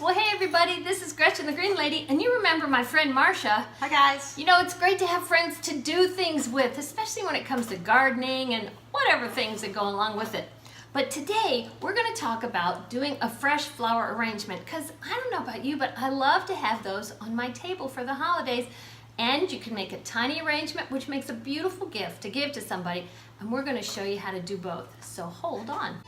Well, hey everybody, this is Gretchen the Green Lady, and you remember my friend Marcia. Hi guys. You know, it's great to have friends to do things with, especially when it comes to gardening and whatever things that go along with it. But today, we're going to talk about doing a fresh flower arrangement, because I don't know about you, but I love to have those on my table for the holidays. And you can make a tiny arrangement, which makes a beautiful gift to give to somebody, and we're going to show you how to do both. So hold on.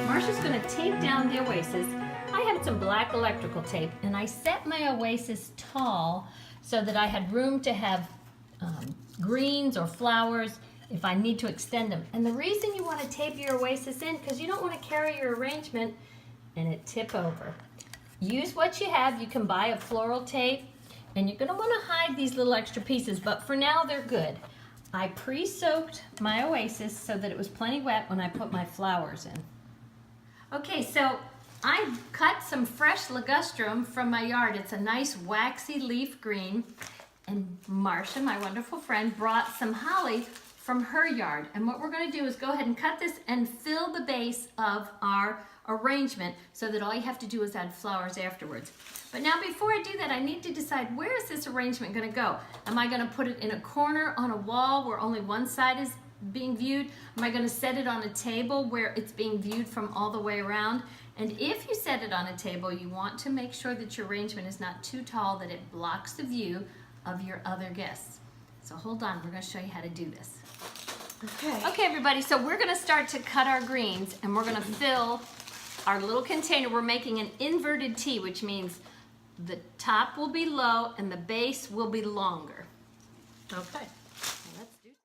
Marcia's going to tape down the oasis. I had some black electrical tape, and I set my oasis tall so that I had room to have greens or flowers if I need to extend them. And the reason you want to tape your oasis in, because you don't want to carry your arrangement and it tip over. Use what you have. You can buy a floral tape, and you're going to want to hide these little extra pieces, but for now they're good. I pre-soaked my oasis so that it was plenty wet when I put my flowers in. Okay, so I cut some fresh ligustrum from my yard. It's a nice waxy leaf green. And Marcia, my wonderful friend, brought some holly from her yard. And what we're going to do is go ahead and cut this and fill the base of our arrangement so that all you have to do is add flowers afterwards. But now before I do that, I need to decide, where is this arrangement going to go? Am I going to put it in a corner on a wall where only one side is being viewed? Am I going to set it on a table where it's being viewed from all the way around? And if you set it on a table, you want to make sure that your arrangement is not too tall that it blocks the view of your other guests. So hold on, we're going to show you how to do this. Okay everybody, so we're going to start to cut our greens, and we're going to fill our little container. We're making an inverted T, which means the top will be low and the base will be longer. Okay. Let's do it.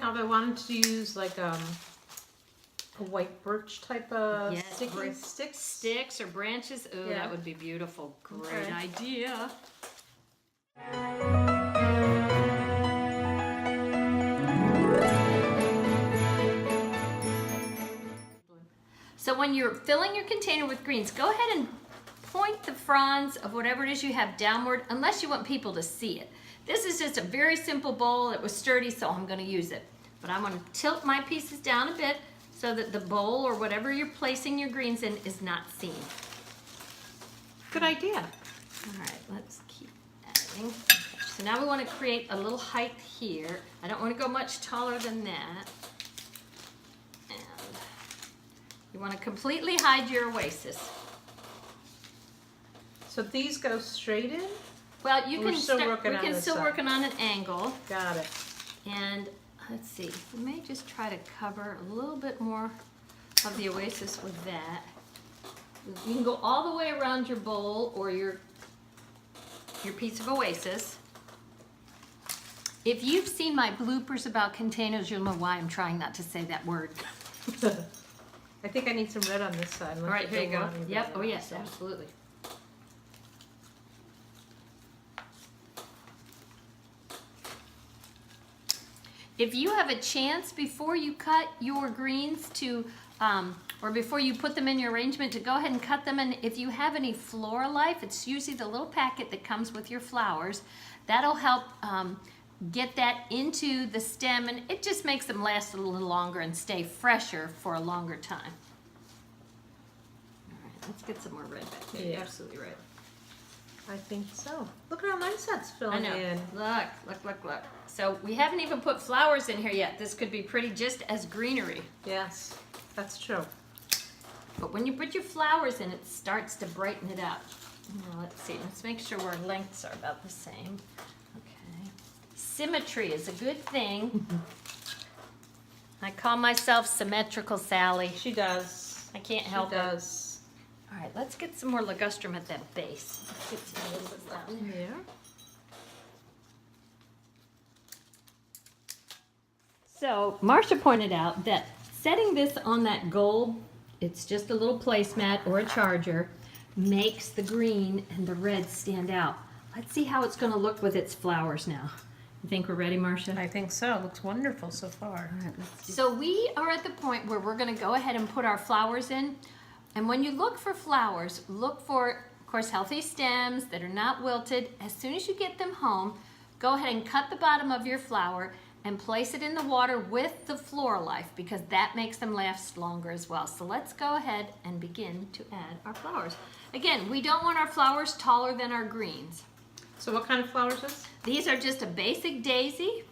Now, if I wanted to use like a white birch type of sticks or branches, oh, yeah, that would be beautiful. Great idea. So when you're filling your container with greens, go ahead and point the fronds of whatever it is you have downward, unless you want people to see it. This is just a very simple bowl. It was sturdy, so I'm going to use it. But I'm going to tilt my pieces down a bit so that the bowl or whatever you're placing your greens in is not seen. Good idea. All right, let's keep adding. Okay, so now we want to create a little height here. I don't want to go much taller than that. And you want to completely hide your oasis. So these go straight in? Well, you We're can still start, working we on can this still side. working on an angle. Got it. And let's see, we may just try to cover a little bit more of the oasis with that. You can go all the way around your bowl or your piece of oasis. If you've seen my bloopers about containers, you'll know why I'm trying not to say that word. I think I need some red on this side. All right, here you go. Yep, oh yes, absolutely. If you have a chance before you cut your greens to, or before you put them in your arrangement, to go ahead and cut them. And if you have any Flora Life, it's usually the little packet that comes with your flowers. That'll help get that into the stem, and it just makes them last a little longer and stay fresher for a longer time. All right, let's get some more red back there. Yeah. Absolutely right. I think so. Look at how nice that's I filling know. in. Look. So we haven't even put flowers in here yet. This could be pretty just as greenery. Yes, that's true. But when you put your flowers in, it starts to brighten it up. Now, let's see. Let's make sure our lengths are about the same. Okay. Symmetry is a good thing. I call myself Symmetrical Sally. She does. I can't help She it. does. All right, let's get some more ligustrum at that base. Let's get some of this down there. Here. So Marcia pointed out that setting this on that gold, it's just a little placemat or a charger, makes the green and the red stand out. Let's see how it's going to look with its flowers now. You think we're ready, Marcia? I think so. It looks wonderful so far. All right, so we are at the point where we're going to go ahead and put our flowers in. And when you look for flowers, look for, of course, healthy stems that are not wilted. As soon as you get them home, go ahead and cut the bottom of your flower and place it in the water with the Floral Life, because that makes them last longer as well. So let's go ahead and begin to add our flowers. Again, we don't want our flowers taller than our greens. So what kind of flowers is this? These are just a basic daisy.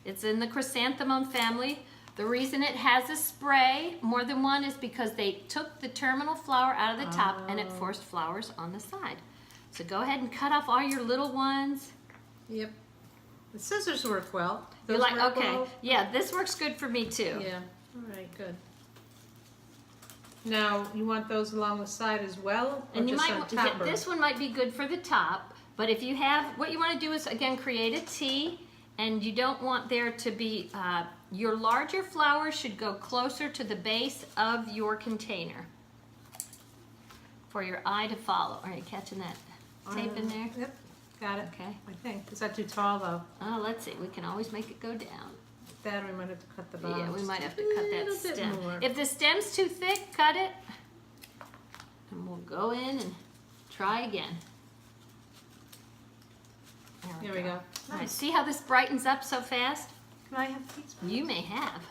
It's in the chrysanthemum family. The reason it has a spray, more than one, is because they took the terminal flower out of the top and it forced flowers on the side. So go ahead and cut off all your little ones. Yep. The scissors work well. You're Those like, work okay, well? yeah, this works good for me too. Yeah. All right, good. Now, you want those along the side as well? Or And you just might, on top? this one might be good for the top, but if you have, what you want to do is, again, create a T, and you don't want there to be, your larger flowers should go closer to the base of your container for your eye to follow. Are you catching that tape in there? Yep, got it. Okay. I think. Is that too tall though? Oh, let's see. We can always make it go down. That we might have to cut the bottom. Yeah, we might have to just a cut that little bit stem. more. If the stem's too thick, cut it. And we'll go in and try again. There we go. All right, Nice. see how this brightens up so fast? Can I have these? You may have.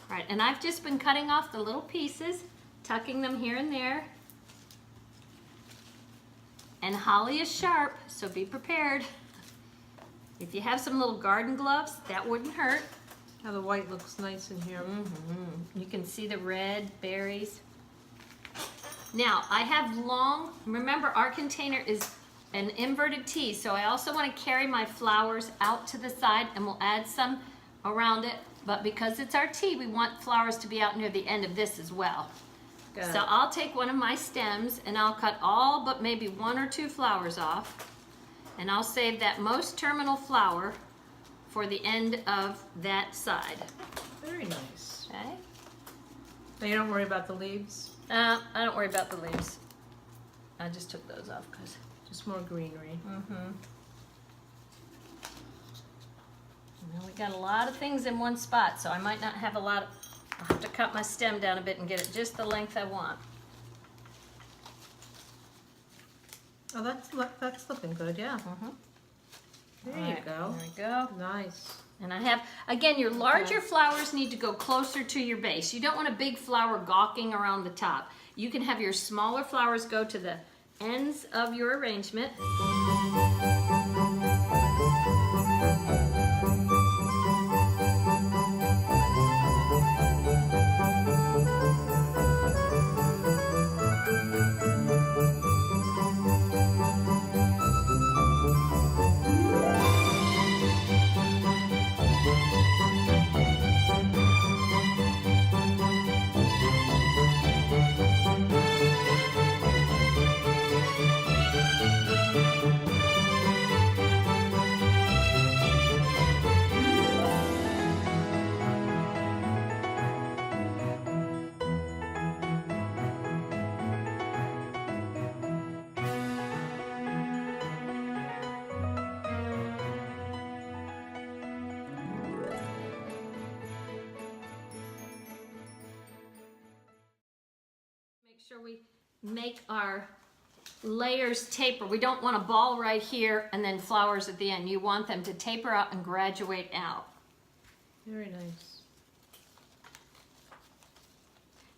All right, and I've just been cutting off the little pieces, tucking them here and there. And holly is sharp, so be prepared. If you have some little garden gloves, that wouldn't hurt. Now the white looks nice in here. You can see the red berries. Now, I have long, remember our container is an inverted T, so I also want to carry my flowers out to the side, and we'll add some around it, but because it's our T, we want flowers to be out near the end of this as well. Got So it. I'll take one of my stems and I'll cut all but maybe 1 or 2 flowers off, and I'll save that most terminal flower for the end of that side. Very nice. Okay? Now you don't worry about the leaves. I don't worry about the leaves. I just took those off because. Just more greenery. Well, we got a lot of things in one spot, so I might not have a lot. I'll have to cut my stem down a bit and get it just the length I want. Oh, that's looking good. Yeah. There All you right, go. There we go. Nice. And I have, again, your larger flowers need to go closer to your base. You don't want a big flower gawking around the top. You can have your smaller flowers go to the ends of your arrangement. Make sure we make our layers taper. We don't want a ball right here and then flowers at the end. You want them to taper out and graduate out. Very nice.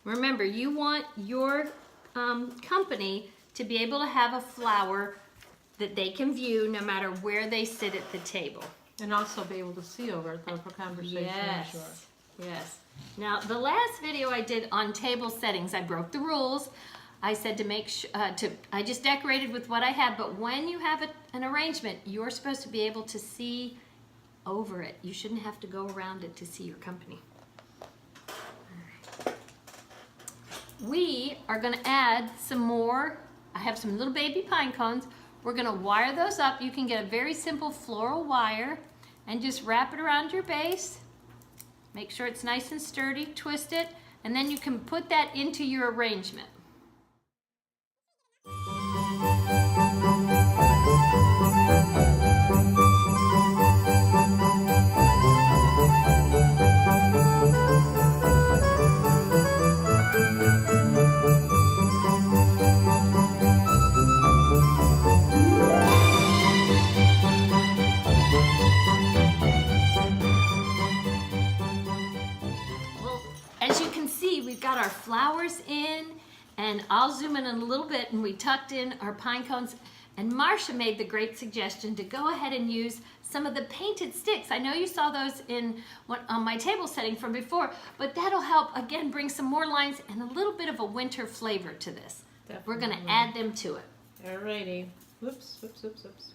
Remember, you want your company to be able to have a flower that they can view no matter where they sit at the table. And also be able to see over it though for conversation, I'm sure. Yes. Now, the last video I did on table settings, I broke the rules. I said to make sure, I just decorated with what I had, but when you have an arrangement, you're supposed to be able to see over it. You shouldn't have to go around it to see your company. All right. We are gonna add some more. I have some little baby pine cones. We're gonna wire those up. You can get a very simple floral wire and just wrap it around your base. Make sure it's nice and sturdy, twist it, and then you can put that into your arrangement. As you can see, we've got our flowers in, and I'll zoom in a little bit, and we tucked in our pine cones. And Marcia made the great suggestion to go ahead and use some of the painted sticks. I know you saw those on my table setting from before, but that'll help, again, bring some more lines and a little bit of a winter flavor to this. Definitely. We're gonna add them to it. Alrighty. Whoops, whoops, whoops, whoops.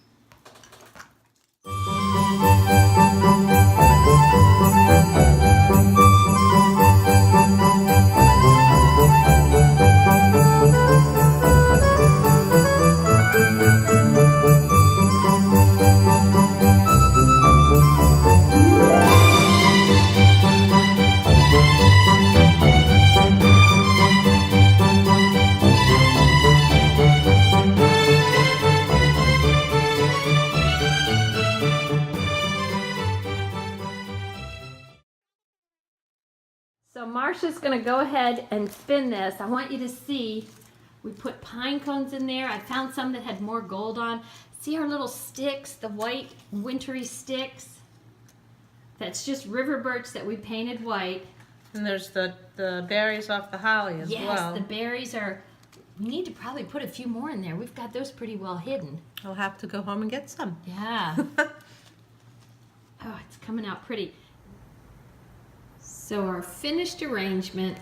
So Marcia's gonna go ahead and spin this. I want you to see, we put pine cones in there. I found some that had more gold on. See our little sticks, the white wintry sticks? That's just river birch that we painted white. And there's the berries off the holly as well. Yes, the berries are, we need to probably put a few more in there. We've got those pretty well hidden. I'll have to go home and get some. Yeah. Oh, it's coming out pretty. So our finished arrangement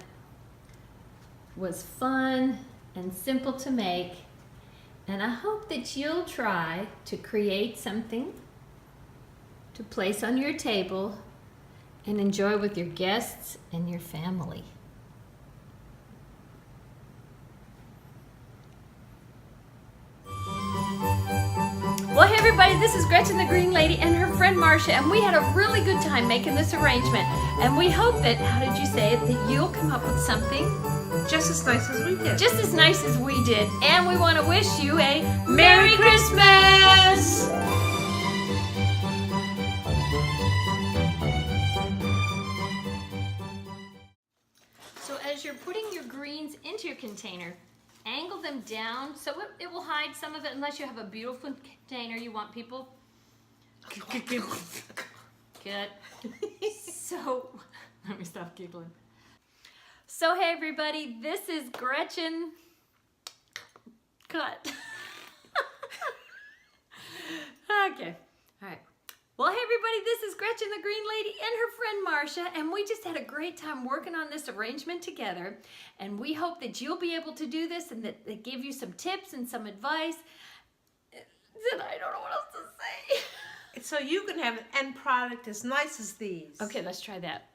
was fun and simple to make, and I hope that you'll try to create something to place on your table and enjoy with your guests and your family. Well, hey everybody, this is Gretchen the Green Lady and her friend Marcia, and we had a really good time making this arrangement. And we hope that, how did you say it, that you'll come up with something Just as nice as we did. just as nice as we did. And we want to wish you a Merry Christmas! So as you're putting your greens into your container, angle them down so it will hide some of it, unless you have a beautiful container you want people. Good. So, let me stop giggling. So hey everybody, this is Gretchen. Cut. Okay, all right. Well, hey everybody, this is Gretchen the Green Lady and her friend Marcia, and we just had a great time working on this arrangement together, and we hope that you'll be able to do this and that they give you some tips and some advice. Then I don't know what else to say. So you can have an end product as nice as these. Okay, let's try that.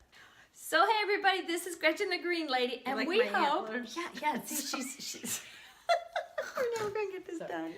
So hey everybody, this is Gretchen the Green Lady, and Like we my hope. antlers? Yeah. See, she's. We're never gonna get this done.